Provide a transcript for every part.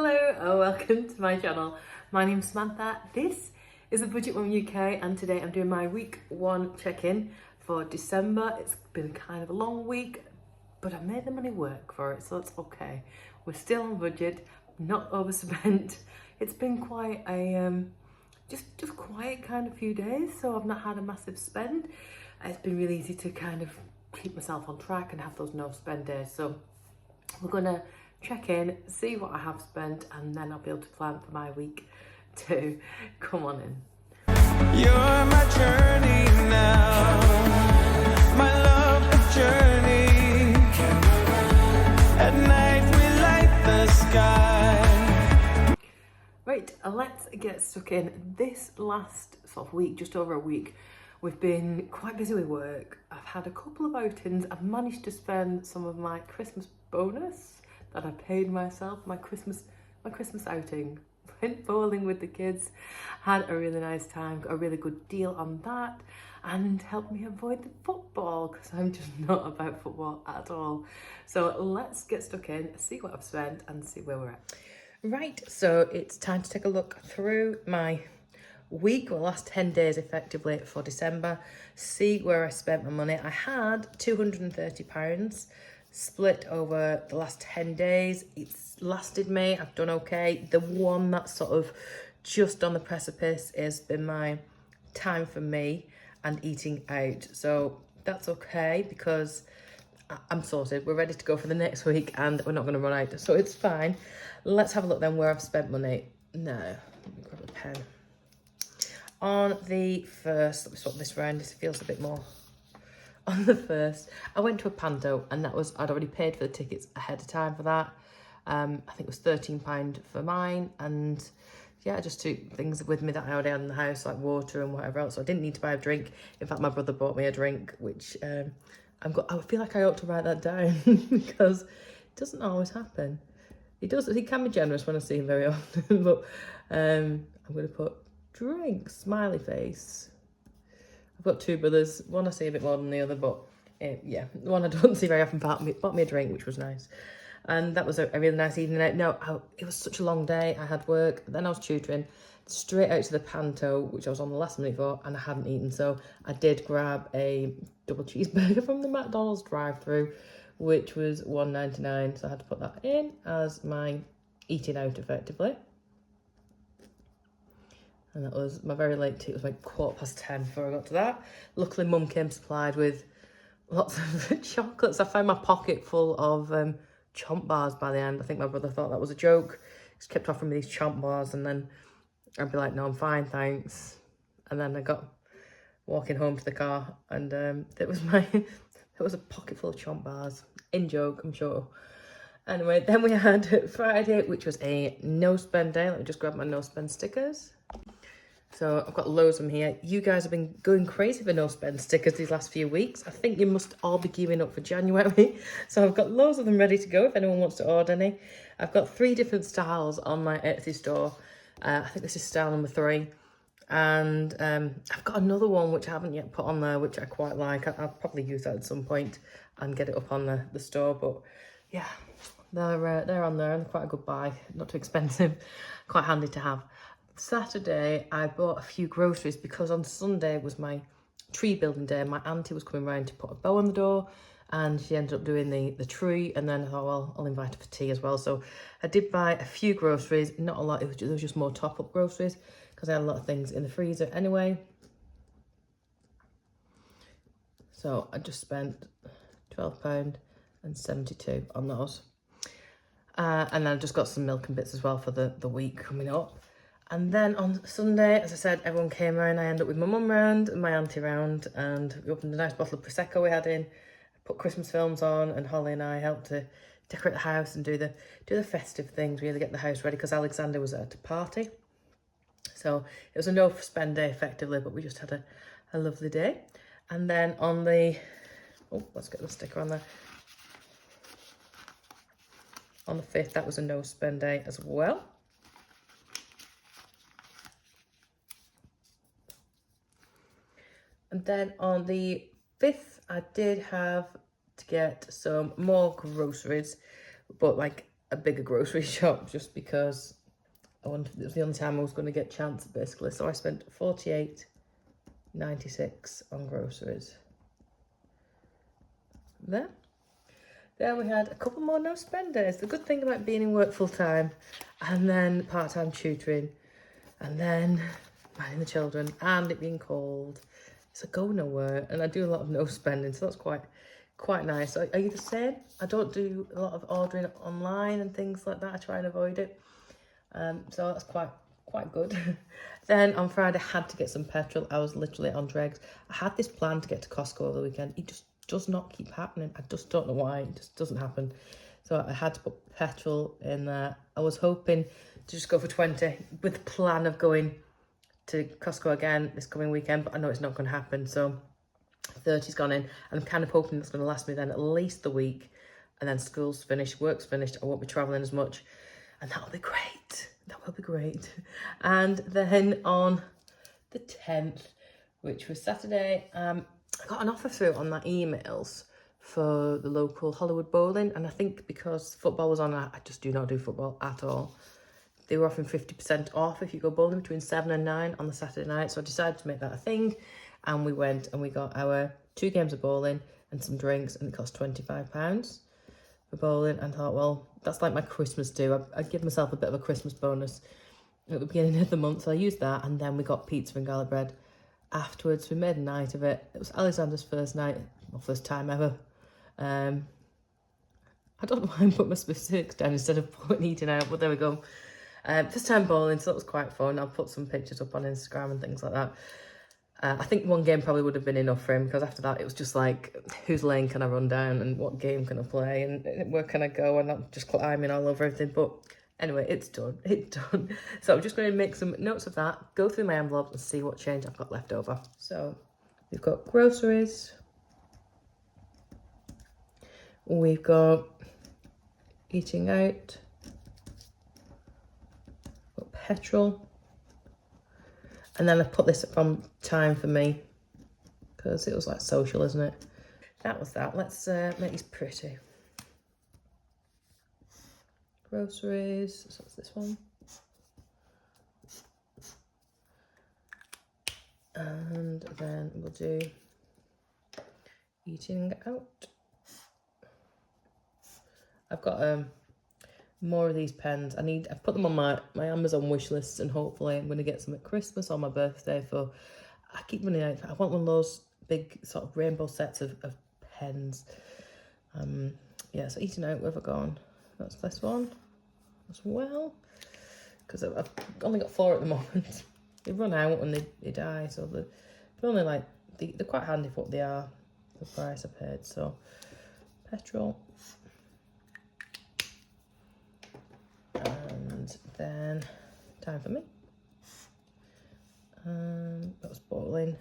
Hello and welcome to my channel. My name's Samantha. This is the Budget Mum UK and today I'm doing my week 1 check-in for December. It's been kind of a long week, but I made the money work for it, so it's okay. We're still on budget, not overspent. It's been quite a just quiet kind of few days, so I've not had a massive spend. It's been really easy to kind of keep myself on track and have those no spend days. So we're gonna check in, see what I have spent, and then I'll be able to plan for my week 2. Come on in. You're my journey now, my love, a journey. At night we light the sky. Right, let's get stuck in. This last sort of week, just over a week, we've been quite busy with work. I've had a couple of outings. I've managed to spend some of my Christmas bonus that I paid myself, my Christmas outing. Went bowling with the kids, had a really nice time, got a really good deal on that, and helped me avoid the football because I'm just not about football at all. So let's get stuck in, see what I've spent and see where we're at. Right, so it's time to take a look through my week, or last 10 days effectively for December, see where I spent my money. I had £230 split over the last 10 days. It's lasted me, I've done okay. The one that's sort of just on the precipice has been my time for me and eating out. So that's okay because I'm sorted. We're ready to go for the next week and we're not going to run out. So it's fine. Let's have a look then where I've spent money. No, let me grab a pen. On the first, let me swap this round, this feels a bit more. On the first, I went to a panto and that was, I'd already paid for the tickets ahead of time for that. I think it was £13 for mine, and yeah, I just took things with me that I already had in the house, like water and whatever else, so I didn't need to buy a drink. In fact, my brother bought me a drink, which I feel like I ought to write that down because it doesn't always happen. He can be generous when I see him very often, but I'm going to put drink, smiley face. I've got 2 brothers, one I see a bit more than the other, but yeah, the one I don't see very often bought me a drink, which was nice. And that was a really nice evening out. No, it was such a long day. I had work, then I was tutoring, straight out to the panto, which I was on the last minute for, and I hadn't eaten. So I did grab a double cheeseburger from the McDonald's drive-thru, which was $1.99. So I had to put that in as my eating out effectively. And that was my very late tea. It was like 10:15 before I got to that. Luckily, Mum came supplied with lots of chocolates. I found my pocket full of chomp bars by the end. I think my brother thought that was a joke. He just kept offering me these chomp bars, and then I'd be like, no, I'm fine, thanks. And then I got walking home to the car, and it was a pocket full of chomp bars. In joke, I'm sure. Anyway, then we had Friday, which was a no spend day. Let me just grab my no spend stickers. So I've got loads of them here. You guys have been going crazy for no spend stickers these last few weeks. I think you must all be gearing up for January. So I've got loads of them ready to go if anyone wants to order any. I've got 3 different styles on my Etsy store. I think this is style number 3. And I've got another one which I haven't yet put on there, which I quite like. I'll probably use that at some point and get it up on the store. But yeah, they're on there and they're quite a good buy. Not too expensive. Quite handy to have. Saturday, I bought a few groceries because on Sunday was my tree building day. My auntie was coming round to put a bow on the door and she ended up doing the tree, and then I thought, well, I'll invite her for tea as well. So I did buy a few groceries, not a lot, it was just more top-up groceries because I had a lot of things in the freezer anyway. So I just spent £12.72 on those. And then I just got some milk and bits as well for the week coming up. And then on Sunday, as I said, everyone came round. I ended up with my mum round and my auntie round, and we opened a nice bottle of Prosecco we had in, put Christmas films on, and Holly and I helped to decorate the house and do the festive things, really get the house ready, because Alexander was at a party. So it was a no spend day effectively, but we just had a lovely day. And then on the, let's get the sticker on there. On the 5th, that was a no spend day as well. And then on the 5th, I did have to get some more groceries, but like a bigger grocery shop just because I wanted, it was the only time I was going to get chance basically. So I spent $48.96 on groceries. Then we had a couple more no spend days. The good thing about being in work full time and then part-time tutoring and then minding the children and it being cold, it's a go nowhere, and I do a lot of no spending, so that's quite nice. Are you the same? I don't do a lot of ordering online and things like that. I try and avoid it. So that's quite good. Then on Friday, I had to get some petrol. I was literally on dregs. I had this plan to get to Costco over the weekend. It just does not keep happening. I just don't know why. It just doesn't happen. So I had to put petrol in there. I was hoping to just go for 20 with the plan of going to Costco again this coming weekend, but I know it's not going to happen. So 30's gone in, and I'm kind of hoping that's going to last me then at least the week, and then school's finished, work's finished, I won't be travelling as much, and that'll be great. That will be great. And then on the 10th, which was Saturday, I got an offer through on my emails for the local Hollywood bowling, and I think because football was on, I just do not do football at all. They were offering 50% off if you go bowling between 7 and 9 on the Saturday night, so I decided to make that a thing, and we went and we got our 2 games of bowling and some drinks, and it cost £25 for bowling. And thought, well, that's like my Christmas do. I give myself a bit of a Christmas bonus at the beginning of the month, so I used that, and then we got pizza and garlic bread afterwards. We made a night of it. It was Alexander's first night, or first time ever. I don't know why I put my specifics down instead of putting eating out, but there we go. First time bowling, so that was quite fun. I'll put some pictures up on Instagram and things like that. I think one game probably would have been enough for him, because after that it was just like, whose lane can I run down and what game can I play and where can I go, and I'm just climbing all over everything. But anyway, it's done. So I'm just going to make some notes of that, go through my envelopes and see what change I've got left over. So we've got groceries, we've got eating out, got petrol, and then I put this from time for me because it was like social, isn't it? That was that. Let's make these pretty. Groceries, so that's this one. And then we'll do eating out. I've got more of these pens. I've put them on my Amazon wish list, and hopefully I'm going to get some at Christmas or my birthday. I keep running out. I want one of those big sort of rainbow sets of pens. Yeah, so eating out, where have I gone? That's this one as well, because I've only got 4 at the moment. They run out and they die, so they're only like, they're quite handy for what they are, the price I paid. So petrol. And then time for me. That was bowling.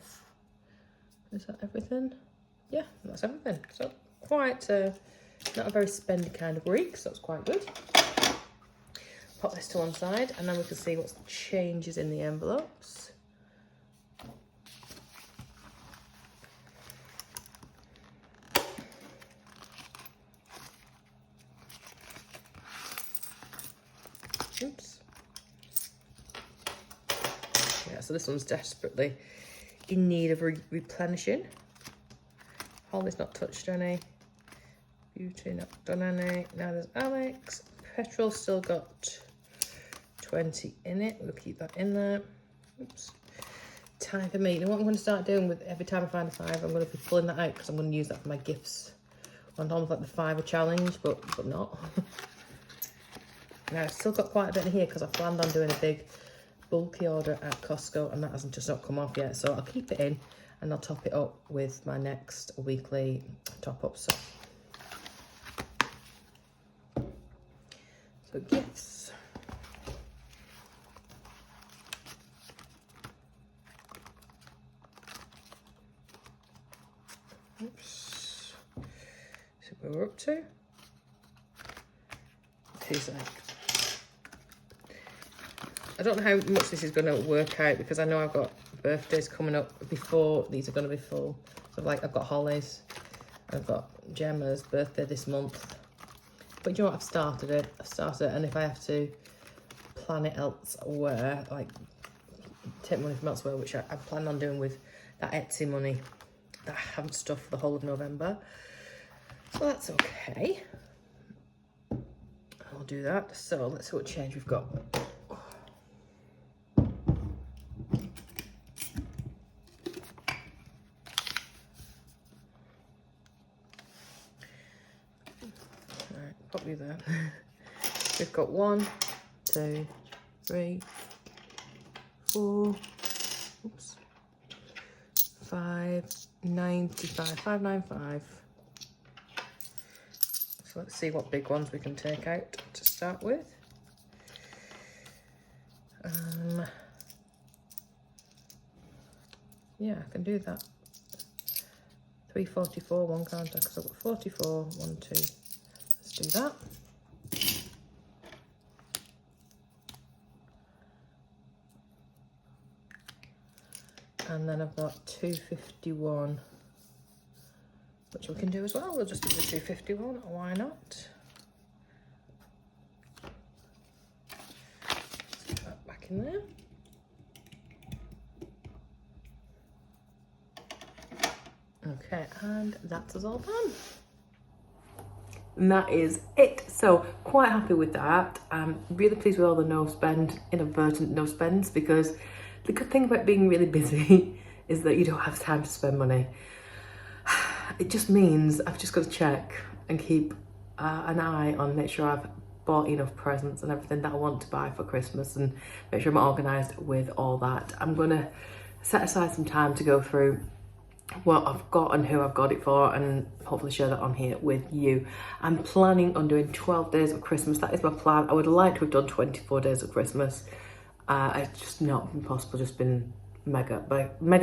Is that everything? Yeah, that's everything. So quite not a very spendy kind of week, so that's quite good. Pop this to one side, and then we can see what changes in the envelopes. Oops. Yeah, so this one's desperately in need of replenishing. Holly's not touched any. Beauty not done any. Now there's Alex. Petrol still got 20 in it. We'll keep that in there. Oops. Time for me. You know what I'm going to start doing with every time I find a 5? I'm going to be pulling that out because I'm going to use that for my gifts. On almost like the 5 challenge, but not. Now, I've still got quite a bit in here because I planned on doing a big bulky order at Costco, and that hasn't just not come off yet. So I'll keep it in and I'll top it up with my next weekly top-up. So gifts. Oops. So where we're up to. He's like, I don't know how much this is going to work out, because I know I've got birthdays coming up before these are going to be full. So like I've got Holly's, I've got Gemma's birthday this month, But you know what, I've started it, and if I have to plan it elsewhere, like take money from elsewhere, which I plan on doing with that Etsy money that I haven't stuffed for the whole of November, so that's okay. I'll do that. So let's see what change we've got. Alright, pop you there. We've got 1, 2, 3, 4, oops, 595, 595. So let's see what big ones we can take out to start with. Yeah, I can do that. 344, one can't I? Because I've got 44, 1, 2. Let's do that. And then I've got 251, which we can do as well. We'll just do the 251, why not? Let's put that back in there. Okay, and that's us all done. And that is it. So quite happy with that. I'm really pleased with all the no spend, inadvertent no spends, because the good thing about being really busy is that you don't have time to spend money. It just means I've just got to check and keep an eye on, make sure I've bought enough presents and everything that I want to buy for Christmas, and make sure I'm organised with all that. I'm going to set aside some time to go through what I've got and who I've got it for, and hopefully share that on here with you. I'm planning on doing 12 days of Christmas. That is my plan. I would like to have done 24 days of Christmas. It's just not been possible, just been mega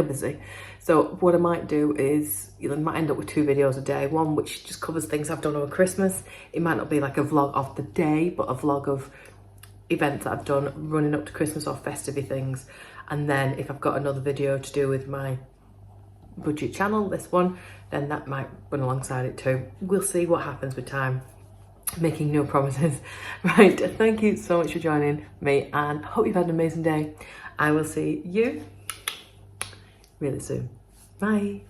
busy. So what I might do is, you know, I might end up with 2 videos a day, one which just covers things I've done over Christmas. It might not be like a vlog of the day, but a vlog of events that I've done running up to Christmas or festive things. And then if I've got another video to do with my budget channel, this one, then that might run alongside it too. We'll see what happens with time. Making no promises. Right, thank you so much for joining me, and hope you've had an amazing day. I will see you really soon. Bye.